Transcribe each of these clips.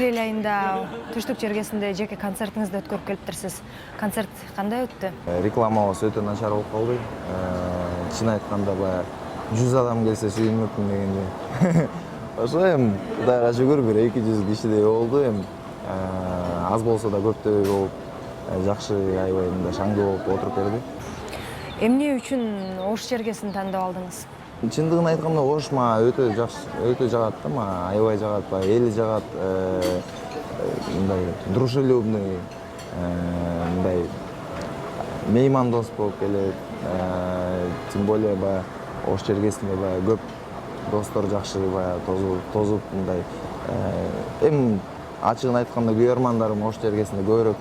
Апрель айында Түштүк жергесинде жеке концертиңизди өткөрүп келиптирсиз. Концерт кандай өттү? Рекламабыз өтө начар болуп калды. Чын айтканда баягы 100 адам келсе сүйүнмөкмүн дегенде. Ошо эми Кудайга шүгүр бир 200 кишидей болду. Эми аз болсо да көптөй болуп, жакшы аябай мындай шаңдуу болуп отуруп берди. Эмне үчүн Ош жергесин тандап алдыңыз? Чындыгын айтканда Ош мага өтө жакшы, өтө жагат да, мага аябай жагат, баягы эли жагат, мындай дружелюбный, мындай меймандос болуп келет. Тем более баягы Ош жергесинде баягы көп достор жакшы баягы тозуп мындай. Эми ачыгын айтканда күйөрмандарым Ош жергесинде көбүрөөк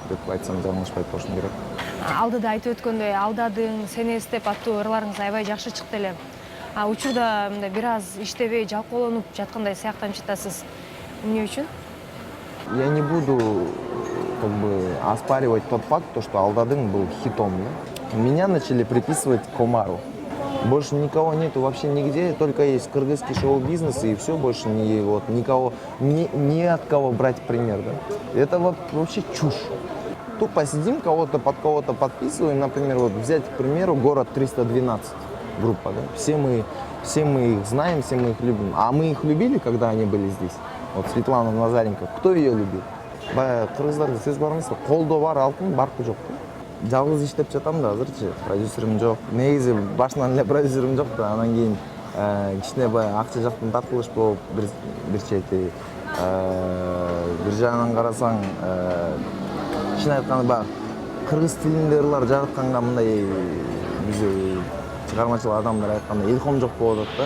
деп айтсам жаңылышпайт болушум керек. Алдыда айтып өткөндөй, алдадың, сени эстеп аттуу ырларыңыз аябай жакшы чыкты эле. Учурда мындай бир аз иштебей, жалкоолонуп жаткандай сыяктанып жатасыз. Эмне үчүн? Я не буду как бы оспаривать тот факт, что «Алдадың» был хитом. Да? Меня начали приписывать к Омару. Больше никого нету вообще нигде, только есть кыргызский шоу-бизнес и все, больше никого, ни от кого брать пример. Да? Это вообще чушь. Тупо сидим, кого-то под кого-то подписываем, например, вот взять, к примеру, город 312 группа. Да? Все мы их знаем, все мы их любим. А мы их любили, когда они были здесь? Вот Светлана Назаренко, кто ее любил? Кыргыздарда сөз бар эмес, колдо бар алтын, баркы жок. Жалгыз иштеп жатам да азырчы, продюсерим жок. Негизи башынан эле продюсерим жок да, анан кийин кичине баягы акча жактан тартылыш болуп бир чети. Бир жагынан карасаң, чын айтканда баягы кыргыз тилинде ырлар жаратканга мындай биз чыгармачыл адамдар айтканда илхом жок болуп атат да.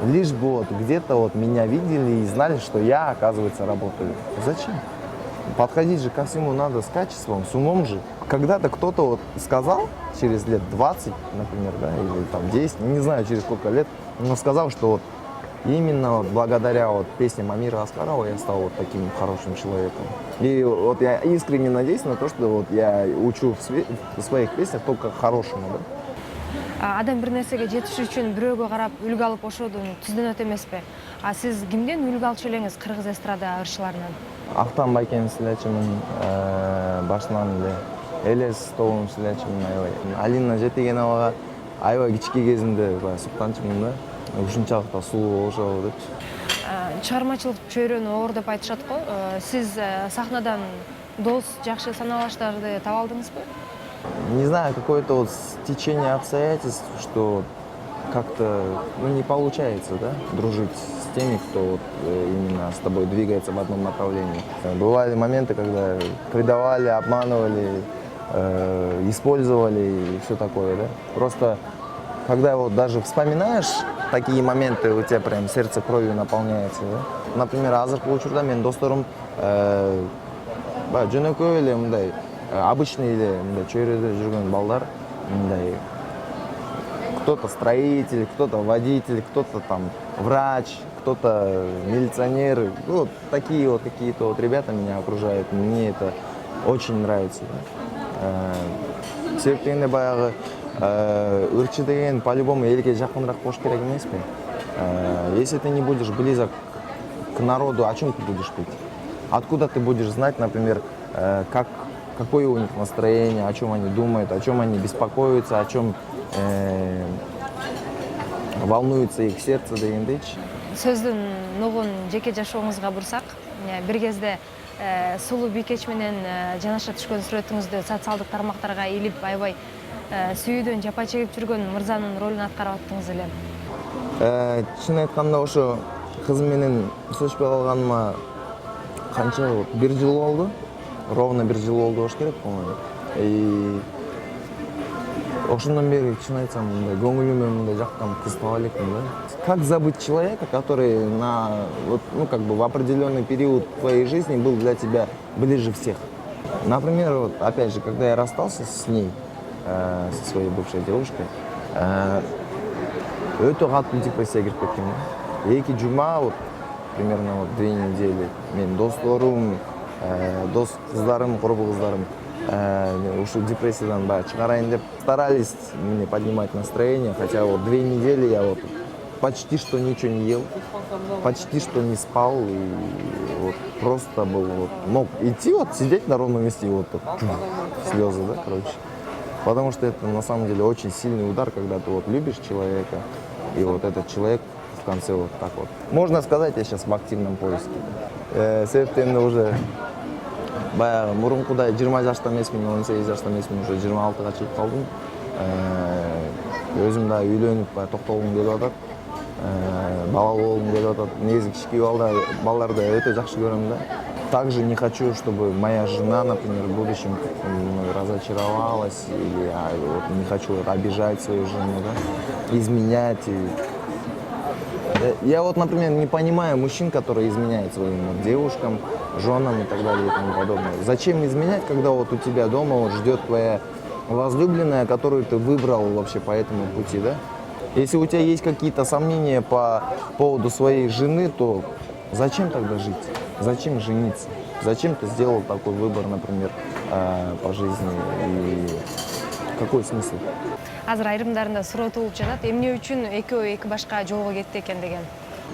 Лишь бы вот где-то вот меня видели и знали, что я, оказывается, работаю. Зачем? Подходить же ко всему надо с качеством, с умом же. Когда-то кто-то вот сказал, через лет 20, например, да, или там 10, не знаю через сколько лет, но сказал, что вот именно вот благодаря вот песням Амира Аскарова я стал вот таким хорошим человеком. И вот я искренне надеюсь на то, что вот я учу в своих песнях только хорошему, да. Адам бир нерсеге жетиш үчүн бирөөгө карап үлгү алып ошодон түздөнөт эмеспи? Сиз кимден үлгү алчу элеңиз кыргыз эстрада ырчыларынан? Актан Байкенди сүйлөчүмүн, башынан эле Элес тобун сүйлөчүмүн аябай. Алина Жетегеновага аябай кичке кезинде баягы суктанчумун да. Ушунчалык да сулуу болушобу депчи. Чыгармачылык чөйрөнү оор деп айтышат го. Сиз сахнадан дос, жакшы саналаштарды таба алдыңызбы? Не знаю, какое-то вот стечение обстоятельств, что как-то не получается, да, дружить с теми, кто вот именно с тобой двигается в одном направлении. Бывали моменты, когда предавали, обманывали, использовали и все такое, да. Просто когда вот даже вспоминаешь такие моменты, у тебя прям сердце кровью наполняется, да. Например, азыркы учурда менин досторум жөнөкөй эле мындай обычный эле мындай чөйрөдө жүргөн балдар, мындай кто-то строитель, кто-то водитель, кто-то там врач, кто-то милиционер. Вот такие вот какие-то вот ребята меня окружают. Мне это очень нравится. Себептен баягы ырчы деген по-любому элге жакыныраак болуш керек эмеспи? Если ты не будешь близок к народу, о чем ты будешь петь? Откуда ты будешь знать, например, какое у них настроение, о чем они думают, о чем они беспокоятся, о чем волнуется их сердце дегендейчи. Сөздүн нугун жеке жашооңузга бурсак, бир кезде Сулуу Бийкеч менен жанаша түшкөн сүрөтүңүздү социалдык тармактарга илип аябай сүйүүдөн жапа чегип жүргөн мырзанын ролун аткарып аттыңыз эле. Чын айтканда ошо кыз менен сүйлөшпөй калганыма канча болду? 1 жыл болду. Ровно 1 жыл болду болуш керек, по-моему. И ошондон бери чын айтсам, көңүлүмө мындай жаккан кыз таба элекмин да. Как забыть человека, который в определенный период твоей жизни был для тебя ближе всех? Например, вот, опять же, когда я расстался с ней, со своей бывшей девушкой, өтө катуу депрессияга кирип кеткем да. 2 жума, вот, примерно 2 недели, мен досторум, дос кыздарым, курбу кыздарым ушу депрессиядан баягы чыгарайын деп старались мне поднимать настроение, хотя вот 2 недели я вот почти что ничего не ел, почти что не спал и вот просто был вот, мог идти вот сидеть на ровном месте и вот так, слезы, да, короче. Потому что это на самом деле очень сильный удар, когда ты вот любишь человека, и вот этот человек в конце вот так вот. Можно сказать, я сейчас в активном поиске. Себептен уже баягы мурункудай 20 жашта эмесмин, 18 жашта эмесмин, уже 26-га чыгып калдым. Өзүм да үйлөнүп баягы токтогум келип атат. Балалуу болгум келип атат. Негизи кичине балдарды өтө жакшы көрөм да. Также не хочу, чтобы моя жена, например, в будущем разочаровалась, или вот, не хочу обижать свою жену, да, изменять. Я вот, например, не понимаю мужчин, которые изменяют своим вот, девушкам, женам и так далее и тому подобное. Зачем изменять, когда вот у тебя дома вот ждет твоя возлюбленная, которую ты выбрал вообще по этому пути, да? Если у тебя есть какие-то сомнения по поводу своей жены, то зачем тогда жить? Зачем жениться? Зачем ты сделал такой выбор, например, по жизни? И какой смысл? Азыр айрымдарында суроо туулуп жатат, эмне үчүн экөө эки башка жолго кетти экен деген.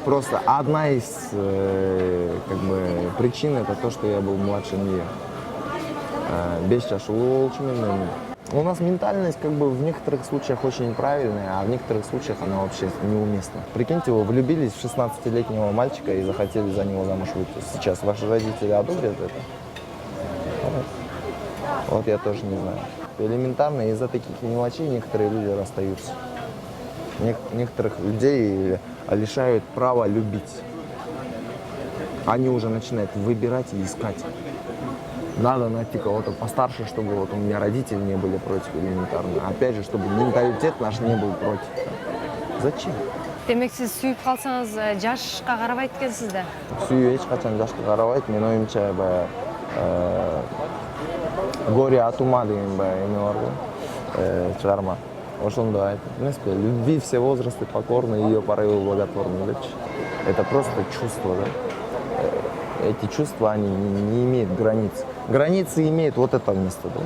Просто одна из как бы, причин это то, что я был младше нее. 5 жашылуу болчу менен. У нас ментальность как бы в некоторых случаях очень правильная, а в некоторых случаях она вообще неуместна. Прикиньте, вы влюбились в 16-летнего мальчика и захотели за него замуж выйти. Сейчас ваши родители одобрят это? Вот я тоже не знаю. Элементарно из-за таких мелочей некоторые люди расстаются. Некоторых людей лишают права любить. Они уже начинают выбирать и искать. Надо найти кого-то постарше, чтобы вот у меня родители не были против элементарно. Опять же, чтобы менталитет наш не был против. Зачем? Демек сиз сүйүп калсаңыз жашка карабайт экенсиз да? Сүйүү эч качан жашка карабайт. Менин оюмча баягы горе от ума деген баягы эме бар го, чыгарма. Ошондо айтып эмеспи, любви все возрасты покорны, ее порывы благотворны депчи. Это просто чувство, да? Эти чувства, они не имеют границ. Границы имеет вот это место, да?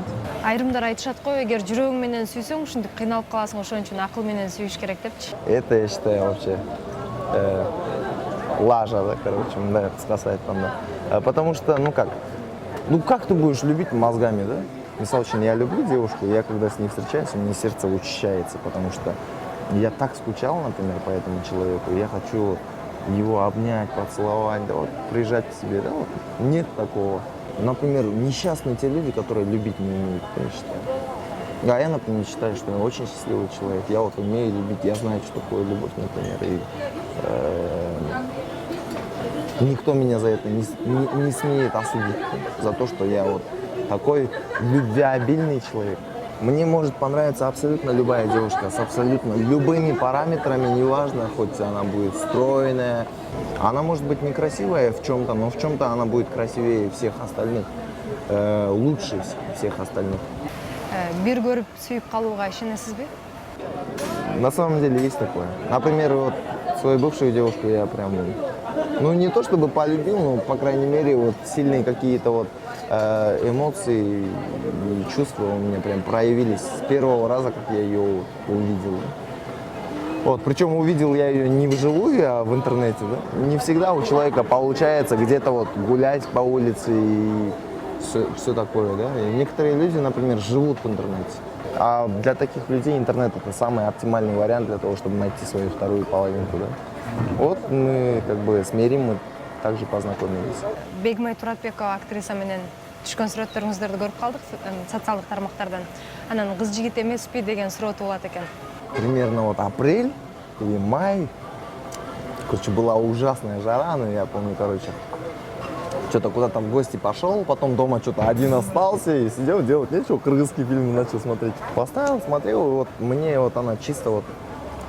Айрымдар айтышат го, эгер жүрөгүң менен сүйсөң, ушинтип кыйналып каласың, ошон үчүн акыл менен сүйүш керек депчи. Это, я считаю, вообще лажа, да, короче, да, кыскасы айтканда. Потому что, ну как ты будешь любить мозгами, да? Мисал үчүн, я люблю девушку, я когда с ней встречаюсь, у меня сердце учащается, потому что я так скучал, например, по этому человеку, я хочу его обнять, поцеловать, да, вот, прижать к себе, да, вот. Нет такого. Например, несчастные те люди, которые любить не умеют, я считаю. А я, например, считаю, что я очень счастливый человек. Я вот умею любить, я знаю, что такое любовь, например. И никто меня за это не смеет осудить, за то, что я вот такой любвеобильный человек. Мне может понравиться абсолютно любая девушка с абсолютно любыми параметрами, неважно, хоть она будет стройная. Она может быть некрасивая в чем-то, но в чем-то она будет красивее всех остальных, лучше всех остальных. Бир көрүп сүйүп калууга ишенесизби? На самом деле есть такое. Например, вот свою бывшую девушку я прям, ну не то чтобы полюбил, но по крайней мере вот сильные какие-то вот эмоции и чувства у меня прям проявились с первого раза, как я ее увидел. Вот, причем увидел я ее не вживую, а в интернете, да? Не всегда у человека получается где-то вот гулять по улице и все такое, да? И некоторые люди, например, живут в интернете. А для таких людей интернет — это самый оптимальный вариант для того, чтобы найти свою вторую половинку, да? Вот мы как бы с Мерим мы также познакомились. Бегмай Туратбекова актриса менен түшкөн сүрөттөрүңүздөрдү көрүп калдык социалдык тармактардан. Анан кыз жигит эмеспи деген суроо туулат экен. Примерно вот апрель или май, короче, была ужасная жара, но я помню, короче, что-то куда-то в гости пошел, потом дома что-то один остался и сидел, делать нечего, кыргызские фильмы начал смотреть. Поставил, смотрел, и вот мне вот она чисто вот,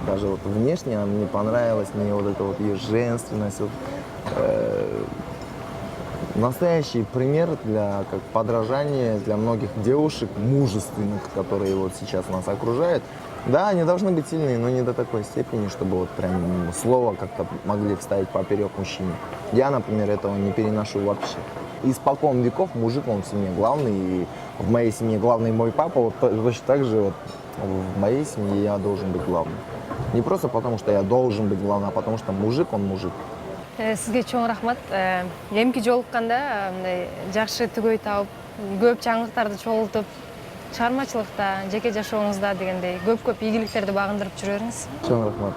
даже вот внешне она мне понравилась, мне вот эта вот ее женственность, вот, настоящий пример для как подражания для многих девушек мужественных, которые вот сейчас нас окружают. Да, они должны быть сильные, но не до такой степени, чтобы вот прям слово как-то могли вставить поперек мужчине. Я, например, этого не переношу вообще. Испокон веков мужик, он в семье главный, и в моей семье главный мой папа, вот точно так же вот в моей семье я должен быть главным. Не просто потому, что я должен быть главным, а потому что мужик, он мужик. Сизге чоң рахмат. Эмки жолукканда мындай жакшы түгөй таап, көп жаңылыктарды чогултуп, чыгармачылыкта, жеке жашооңузда дегендей көп игиликтерди багындырып жүрөрүңүз. Чоң рахмат.